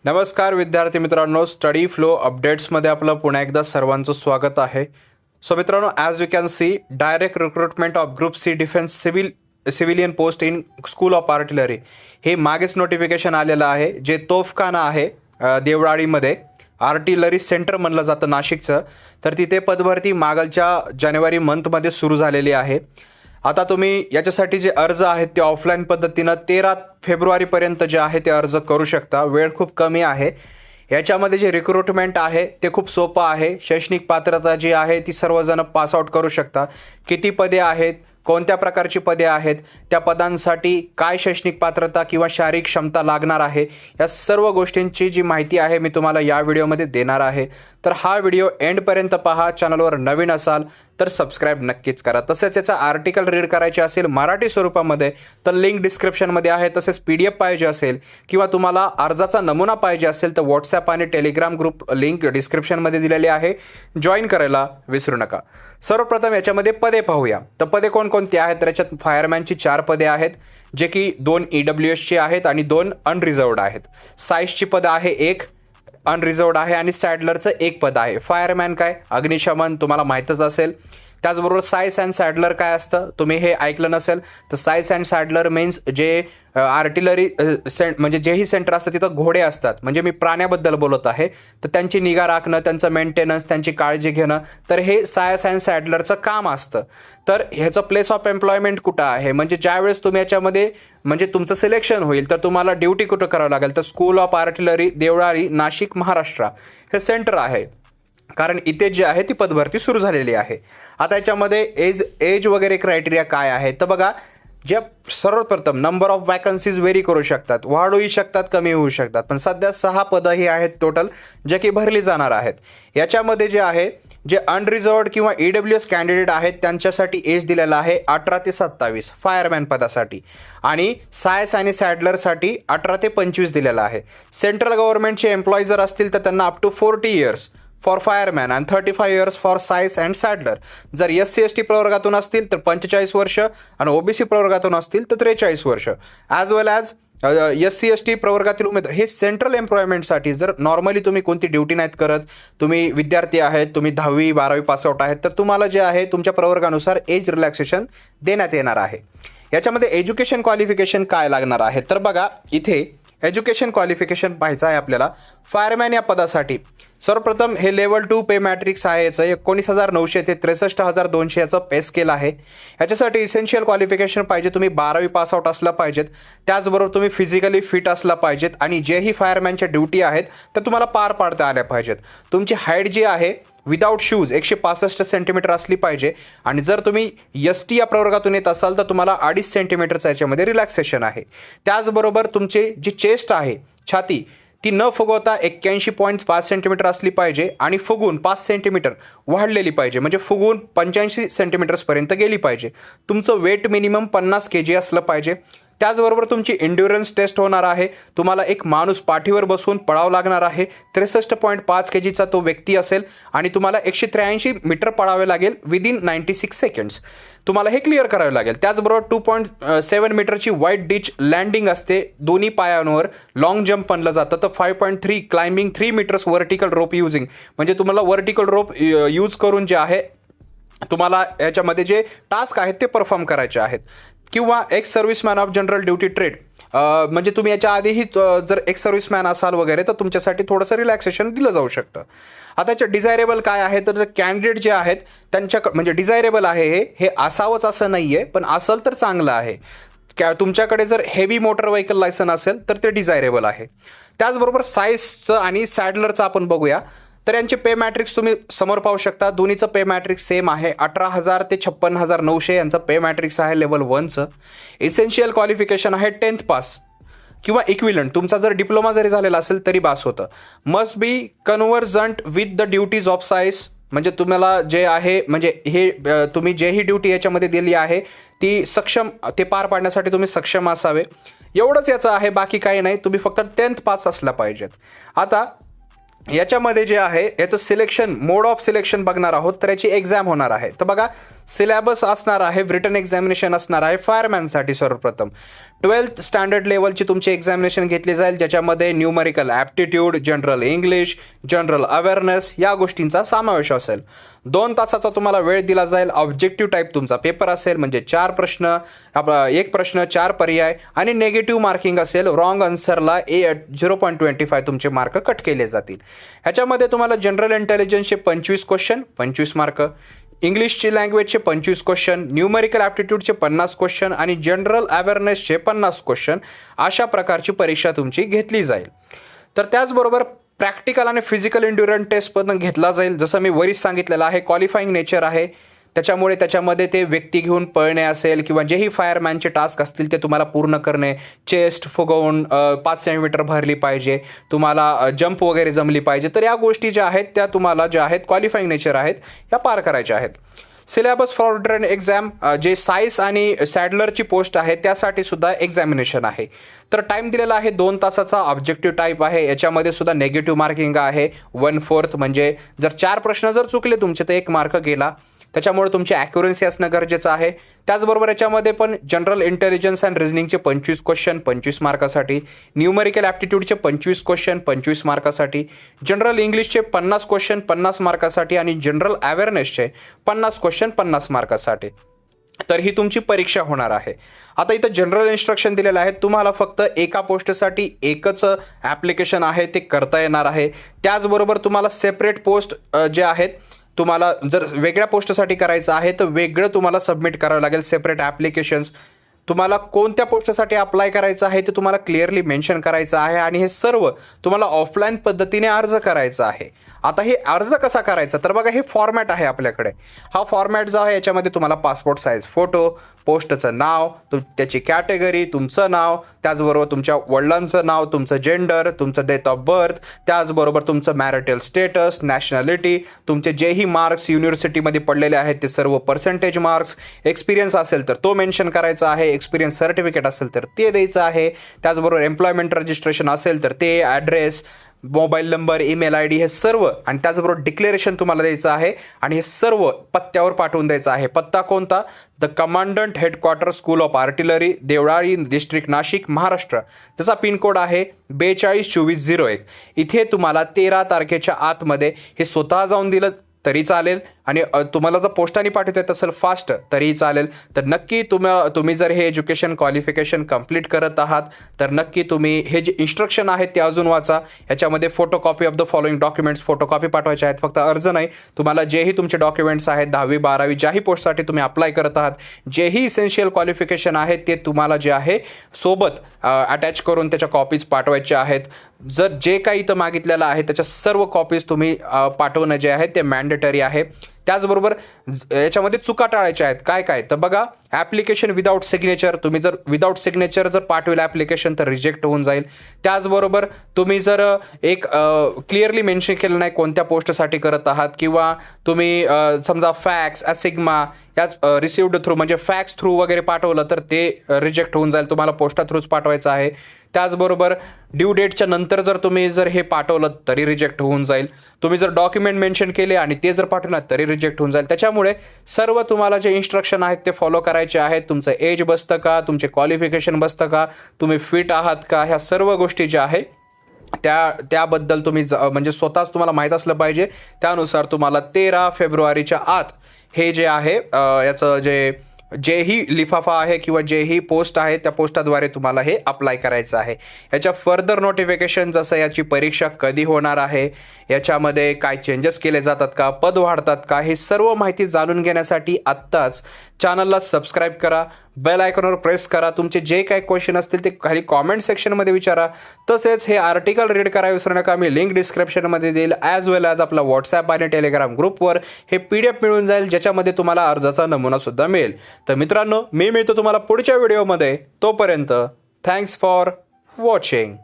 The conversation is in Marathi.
नमस्कार विद्यार्थी मित्रांनो, स्टडी फ्लो अपडेट्समध्ये आपलं पुन्हा एकदा सर्वांचं स्वागत आहे. सो मित्रांनो, as you can see, direct recruitment of group C defence civilian post in school of artillery हे मागेच नोटिफिकेशन आलेलं आहे. जे तोफखाना आहे देवळालीमध्ये, आर्टिलरी सेंटर म्हणलं जातं नाशिकचं, तर तिथे पदभरती मागलच्या जानेवारी मंथमध्ये सुरू झालेली आहे. आता तुम्ही याच्यासाठी जे अर्ज आहेत ते ऑफलाईन पद्धतीनं 13 फेब्रुवारीपर्यंत जे आहे ते अर्ज करू शकता. वेळ खूप कमी आहे. याच्यामध्ये जे रिक्रुटमेंट आहे ते खूप सोपं आहे. शैक्षणिक पात्रता जी आहे ती सर्वजण पासआउट करू शकता. किती पदे आहेत, कोणत्या प्रकारची पदे आहेत, त्या पदांसाठी काय शैक्षणिक पात्रता किंवा शारीरिक क्षमता लागणार आहे, या सर्व गोष्टींची जी माहिती आहे मी तुम्हाला या व्हिडिओमध्ये देणार आहे. तर हा व्हिडिओ एंडपर्यंत पहा. चॅनलवर नवीन असाल तर सबस्क्राईब नक्कीच करा. तसेच याचा आर्टिकल रीड करायचे असेल मराठी स्वरूपामध्ये तर लिंक डिस्क्रिप्शनमध्ये आहे. तसेच PDF पाहिजे असेल किंवा तुम्हाला अर्जाचा नमुना पाहिजे असेल तर व्हॉट्सॲप आणि टेलिग्राम ग्रुप लिंक डिस्क्रिप्शनमध्ये दिलेली आहे. जॉईन करायला विसरू नका. सर्वप्रथम याच्यामध्ये पदे पाहूया. तर पदे कोणकोणती आहेत? तर याच्यात फायरमॅनची 4 पदे आहेत, जे की 2 EWSची आहेत आणि 2 अनरिझर्वड आहेत. सायन्सची पदं आहे 1 अनरिझर्वड आहे आणि सॅडलरचं 1 पद आहे. फायरमॅन काय, अग्निशमन, तुम्हाला माहीतच असेल. त्याचबरोबर सायन्स अँड सॅडलर काय असतं, तुम्ही हे ऐकलं नसेल तर सायन्स अँड सॅडलर मीन्स जे आर्टिलरी म्हणजे जेही सेंटर असतं तिथं घोडे असतात, म्हणजे मी प्राण्याबद्दल बोलत आहे. तर त्यांची निगा राखणं, त्यांचं मेंटेनन्स, त्यांची काळजी घेणं, तर हे सायन्स अँड सॅडलरचं काम असतं. तर ह्याचं प्लेस ऑफ एम्प्लॉयमेंट कुठं आहे, म्हणजे ज्यावेळेस तुम्ही याच्यामध्ये म्हणजे तुमचं सिलेक्शन होईल तर तुम्हाला ड्युटी कुठं करावं लागेल, तर school of artillery Deolali, Nashik, Maharashtra हे सेंटर आहे. कारण इथे जे आहे ती पदभरती सुरू झालेली आहे. आता याच्यामध्ये एज वगैरे क्रायटेरिया काय आहे, तर बघा, जे सर्वप्रथम नंबर ऑफ वॅकन्सीज व्हेरी करू शकतात, वाढूही शकतात, कमी होऊ शकतात. पण सध्या 6 पदं ही आहेत टोटल, जे की भरली जाणार आहेत. याच्यामध्ये जे आहे, जे अनरिझर्वड किंवा EWS कॅन्डिडेट आहेत त्यांच्यासाठी एज दिलेला आहे 18 ते 27 फायरमॅन पदासाठी, आणि सायन्स आणि सॅडलरसाठी 18 ते 25 दिलेला आहे. सेंट्रल गव्हर्नमेंटचे एम्प्लॉई जर असतील तर त्यांना up to 40 years for fireman and 35 years for science and saddler. जर SC/ST प्रवर्गातून असतील तर 45 वर्ष आणि OBC प्रवर्गातून असतील तर 43 वर्ष. ॲज वेल ॲज SC/ST प्रवर्गातील उमेदवार हे सेंट्रल एम्प्लॉयमेंटसाठी. जर नॉर्मली तुम्ही कोणती ड्युटी नाहीत करत, तुम्ही विद्यार्थी आहेत, तुम्ही 10वी 12वी पासआउट आहेत, तर तुम्हाला जे आहे तुमच्या प्रवर्गानुसार एज रिलॅक्सेशन देण्यात येणार आहे. याच्यामध्ये एज्युकेशन क्वालिफिकेशन काय लागणार आहे, तर बघा, इथे एज्युकेशन क्वालिफिकेशन पाहायचं आहे आपल्याला. फायरमॅन या पदासाठी सर्वप्रथम हे लेवल 2 पे मॅट्रिक्स आहे. याचं 19,900 ते 63,200 याचं पे स्केल आहे. याच्यासाठी इसेन्शियल क्वालिफिकेशन पाहिजे, तुम्ही 12वी पासआउट असलं पाहिजेत. त्याचबरोबर तुम्ही फिजिकली फिट असला पाहिजेत आणि जेही फायरमॅनच्या ड्युटी आहेत तर तुम्हाला पार पाडता आल्या पाहिजेत. तुमची हाईट जी आहे विदाऊट शूज 165 सेंटीमीटर असली पाहिजे, आणि जर तुम्ही ST या प्रवर्गातून येत असाल तर तुम्हाला 2.5 सेंटीमीटरचं याच्यामध्ये रिलॅक्सेशन आहे. त्याचबरोबर तुमची जी चेस्ट आहे, छाती, ती न फुगवता 81.5 सेंटीमीटर असली पाहिजे आणि फुगून 5 सेंटीमीटर वाढलेली पाहिजे, म्हणजे फुगून 85 सेंटीमीटर्सपर्यंत गेली पाहिजे. तुमचं वेट मिनिमम 50 kg असलं पाहिजे. त्याचबरोबर तुमची एन्ड्युरन्स टेस्ट होणार आहे. तुम्हाला एक माणूस पाठीवर बसून पळावं लागणार आहे. 63.5 kgचा तो व्यक्ती असेल आणि तुम्हाला 183 मीटर पळावे लागेल विदिन 96 सेकंड्स. तुम्हाला हे क्लिअर करावे लागेल. त्याचबरोबर 2.7 मीटरची वाईड डिच लँडिंग असते दोन्ही पायांवर. लॉंग जम्प म्हणलं जातं. तर 5.3 क्लाइम्बिंग 3 मीटर्स व्हर्टिकल रोप युझिंग, म्हणजे तुम्हाला व्हर्टिकल रोप यूज करून जे आहे तुम्हाला याच्यामध्ये जे टास्क आहेत ते परफॉर्म करायचे आहेत. किंवा ex serviceman of general duty trade, म्हणजे तुम्ही याच्या आधीही जर एक्स सर्व्हिसमॅन असाल वगैरे तर तुमच्यासाठी थोडंसं रिलॅक्सेशन दिलं जाऊ शकतं. आता याच्या डिझायरेबल काय आहे, तर कॅन्डिडेट जे आहेत त्यांच्या म्हणजे डिझायरेबल आहे हे असावंच असं नाही आहे, पण असेल तर चांगलं आहे. तुमच्याकडे जर हेवी मोटर व्हेकल लायसन असेल तर ते डिझायरेबल आहे. त्याचबरोबर सायन्सचं आणि सॅडलरचं आपण बघूया. तर यांचे पे मॅट्रिक्स तुम्ही समोर पाहू शकता. दोन्हीचं पे मॅट्रिक्स सेम आहे. 18,000 ते 56,900 यांचं पे मॅट्रिक्स आहे लेवल 1चं. इसेन्शियल क्वालिफिकेशन आहे 10th पास किंवा इक्विलंट. तुमचा जर डिप्लोमा जरी झालेला असेल तरी बास होतं. Must be convergent with the duties of science, म्हणजे तुम्हाला जे आहे म्हणजे हे तुम्ही जेही ड्युटी याच्यामध्ये दिली आहे ती सक्षम ते पार पाडण्यासाठी तुम्ही सक्षम असावे. एवढंच याचं आहे, बाकी काही नाही. तुम्ही फक्त 10th पास असला पाहिजेत. आता याच्यामध्ये जे आहे याचं सिलेक्शन, मोड ऑफ सिलेक्शन बघणार आहोत. तर याची एक्झाम होणार आहे. तर बघा, सिलेबस असणार आहे, रिटन एक्झामिनेशन असणार आहे फायरमॅनसाठी. सर्वप्रथम 12th स्टँडर्ड लेवलची तुमची एक्झामिनेशन घेतली जाईल, ज्याच्यामध्ये numerical aptitude, general English, general awareness या गोष्टींचा समावेश असेल. 2 तासाचा तुम्हाला वेळ दिला जाईल. ऑब्जेक्टिव्ह टाईप तुमचा पेपर असेल, म्हणजे 4 प्रश्न, एक प्रश्न 4 पर्याय आणि नेगेटिव्ह मार्किंग असेल. रॉंग आन्सरला 0.25 तुमचे मार्क कट केले जातील. ह्याच्यामध्ये तुम्हाला जनरल इंटेलिजन्सचे 25 क्वेश्चन 25 मार्क, इंग्लिशची लँग्वेजचे 25 क्वेश्चन, न्यूमरिकल ॲप्टिट्यूडचे 50 क्वेश्चन आणि जनरल अवेअरनेसचे 50 क्वेश्चन अशा प्रकारची परीक्षा तुमची घेतली जाईल. तर त्याचबरोबर प्रॅक्टिकल आणि फिजिकल एंड्युरन्स टेस्ट पण घेतला जाईल. जसं मी वरीच सांगितलेलं आहे, क्वालिफाईंग नेचर आहे, त्याच्यामुळे त्याच्यामध्ये ते व्यक्ती घेऊन पळणे असेल किंवा जेही फायरमॅनचे टास्क असतील ते तुम्हाला पूर्ण करणे, चेस्ट फुगवून 5 सेंटीमीटर भरली पाहिजे, तुम्हाला जंप वगैरे जमली पाहिजे. तर या गोष्टी ज्या आहेत त्या तुम्हाला ज्या आहेत क्वालिफाईंग नेचर आहेत या पार करायच्या आहेत. सिलेबस फॉर ड्रेन एक्झाम, जे सायन्स आणि सॅडलरची पोस्ट आहे त्यासाठी सुद्धा एक्झामिनेशन आहे. तर टाईम दिलेला आहे 2 तासाचा. ऑब्जेक्टिव्ह टाईप आहे, याच्यामध्ये सुद्धा नेगेटिव्ह मार्किंग आहे 1/4, म्हणजे जर 4 प्रश्न जर चुकले तुमचे तर 1 मार्क गेला. त्याच्यामुळे तुमची ॲक्युरन्सी असणं गरजेचं आहे. त्याचबरोबर याच्यामध्ये पण जनरल इंटेलिजन्स अँड रिझनिंगचे 25 क्वेश्चन 25 मार्कासाठी, न्यूमरिकल ॲप्टिट्यूडचे 25 क्वेश्चन 25 मार्कासाठी, जनरल इंग्लिशचे 50 क्वेश्चन 50 मार्कासाठी आणि जनरल अवेअरनेसचे 50 क्वेश्चन 50 मार्कासाठी. तर ही तुमची परीक्षा होणार आहे. आता इथं जनरल इन्स्ट्रक्शन दिलेलं आहे, तुम्हाला फक्त एका पोस्टसाठी एकच ॲप्लिकेशन आहे ते करता येणार आहे. त्याचबरोबर तुम्हाला सेपरेट पोस्ट जे आहेत, तुम्हाला जर वेगळ्या पोस्टसाठी करायचं आहे तर वेगळं तुम्हाला सबमिट करावं लागेल, सेपरेट ॲप्लिकेशन्स. तुम्हाला कोणत्या पोस्टसाठी अप्लाय करायचं आहे ते तुम्हाला क्लिअरली मेन्शन करायचं आहे आणि हे सर्व तुम्हाला ऑफलाईन पद्धतीने अर्ज करायचा आहे. आता हे अर्ज कसा करायचा, तर बघा हे फॉर्मॅट आहे आपल्याकडे. हा फॉर्मॅट जो आहे याच्यामध्ये तुम्हाला पासपोर्ट साईज फोटो, पोस्टचं नाव, त्याची कॅटेगरी, तुमचं नाव, त्याचबरोबर तुमच्या वडिलांचं नाव, तुमचं जेंडर, तुमचं डेट ऑफ बर्थ, त्याचबरोबर तुमचं मॅरिटल स्टेटस, नॅशनॅलिटी, तुमचे जेही मार्क्स युनिव्हर्सिटीमध्ये पडलेले आहेत ते सर्व पर्सेंटेज मार्क्स, एक्सपिरियन्स असेल तर तो मेन्शन करायचा आहे, एक्सपिरियन्स सर्टिफिकेट असेल तर ते द्यायचं आहे, त्याचबरोबर एम्प्लॉयमेंट रजिस्ट्रेशन असेल तर ते, address, mobile number, email I D हे सर्व, आणि त्याचबरोबर डिक्लेरेशन तुम्हाला द्यायचं आहे आणि हे सर्व पत्त्यावर पाठवून द्यायचं आहे. पत्ता कोणता, the commandant headquarter school of artillery, Deolali, district Nashik, Maharashtra. त्याचा पिनकोड आहे 422401. इथे तुम्हाला 13 तारखेच्या आतमध्ये हे स्वतः जाऊन दिलं तरी चालेल आणि तुम्हाला जर पोस्टाने पाठवता येत असेल फास्ट तरीही चालेल. तर नक्की तुम्ही जर हे एज्युकेशन क्वालिफिकेशन कंप्लीट करत आहात तर नक्की तुम्ही हे जे इन्स्ट्रक्शन आहेत ते अजून वाचा. याच्यामध्ये photocopy of the following documents photocopy पाठवायचे आहेत, फक्त अर्ज नाही. तुम्हाला जेही तुमचे डॉक्युमेंट्स आहेत 10वी 12वी ज्याही पोस्टसाठी तुम्ही अप्लाय करत आहात, जेही इसेन्शियल क्वालिफिकेशन आहे ते तुम्हाला जे आहे सोबत अटॅच करून त्याच्या कॉपीज पाठवायच्या आहेत. जर जे काही इथं मागितलेलं आहे त्याच्या सर्व कॉपीज तुम्ही पाठवणं जे आहे ते मॅन्डेटरी आहे. त्याचबरोबर याच्यामध्ये चुका टाळायच्या आहेत. काय काय तर बघा, ॲप्लिकेशन विदाऊट सिग्नेचर, तुम्ही जर विदाऊट सिग्नेचर जर पाठवलं ॲप्लिकेशन तर रिजेक्ट होऊन जाईल. त्याचबरोबर तुम्ही जर एक क्लिअरली मेन्शन केलं नाही कोणत्या पोस्टसाठी करत आहात, किंवा तुम्ही समजा फॅक्स, असिग्मा याच रिसिव्ड थ्रू म्हणजे फॅक्स थ्रू वगैरे पाठवलं तर ते रिजेक्ट होऊन जाईल. तुम्हाला पोस्टा थ्रूच पाठवायचं आहे. त्याचबरोबर ड्यू डेटच्या नंतर जर तुम्ही जर हे पाठवलं तरी रिजेक्ट होऊन जाईल. तुम्ही जर डॉक्युमेंट मेन्शन केले आणि ते जर पाठवलं तरी रिजेक्ट होऊन जाईल. त्याच्यामुळे सर्व तुम्हाला जे इन्स्ट्रक्शन आहेत ते फॉलो करायचे आहेत. तुमचं एज बसतं का, तुमचे क्वालिफिकेशन बसतं का, तुम्ही फिट आहात का, ह्या सर्व गोष्टी ज्या आहे त्याबद्दल तुम्ही म्हणजे स्वतःच तुम्हाला माहीत असलं पाहिजे. त्यानुसार तुम्हाला 13 फेब्रुवारीच्या आत हे जे आहे याचं जेही लिफाफा आहे किंवा जेही पोस्ट आहे त्या पोस्टाद्वारे तुम्हाला हे अप्लाय करायचं आहे. याच्या फर्दर नोटिफिकेशन, जसं याची परीक्षा कधी होणार आहे, याच्यामध्ये काय चेंजेस केले जातात का, पद वाढतात का, हे सर्व माहिती जाणून घेण्यासाठी आत्ताच चॅनलला सबस्क्राईब करा, बेल आयकॉनवर प्रेस करा. तुमचे जे काही क्वेश्चन असतील ते खाली कॉमेंट सेक्शनमध्ये विचारा. तसेच हे आर्टिकल रीड करायला विसरू नका. मी लिंक डिस्क्रिप्शनमध्ये देईल, ॲज वेल ॲज आपला व्हॉट्सॲप आणि टेलिग्राम ग्रुपवर हे PDF मिळून जाईल, ज्याच्यामध्ये तुम्हाला अर्जाचा नमुनासुद्धा मिळेल. तर मित्रांनो, मी मिळतो तुम्हाला पुढच्या व्हिडिओमध्ये. तोपर्यंत थँक्स फॉर वॉचिंग.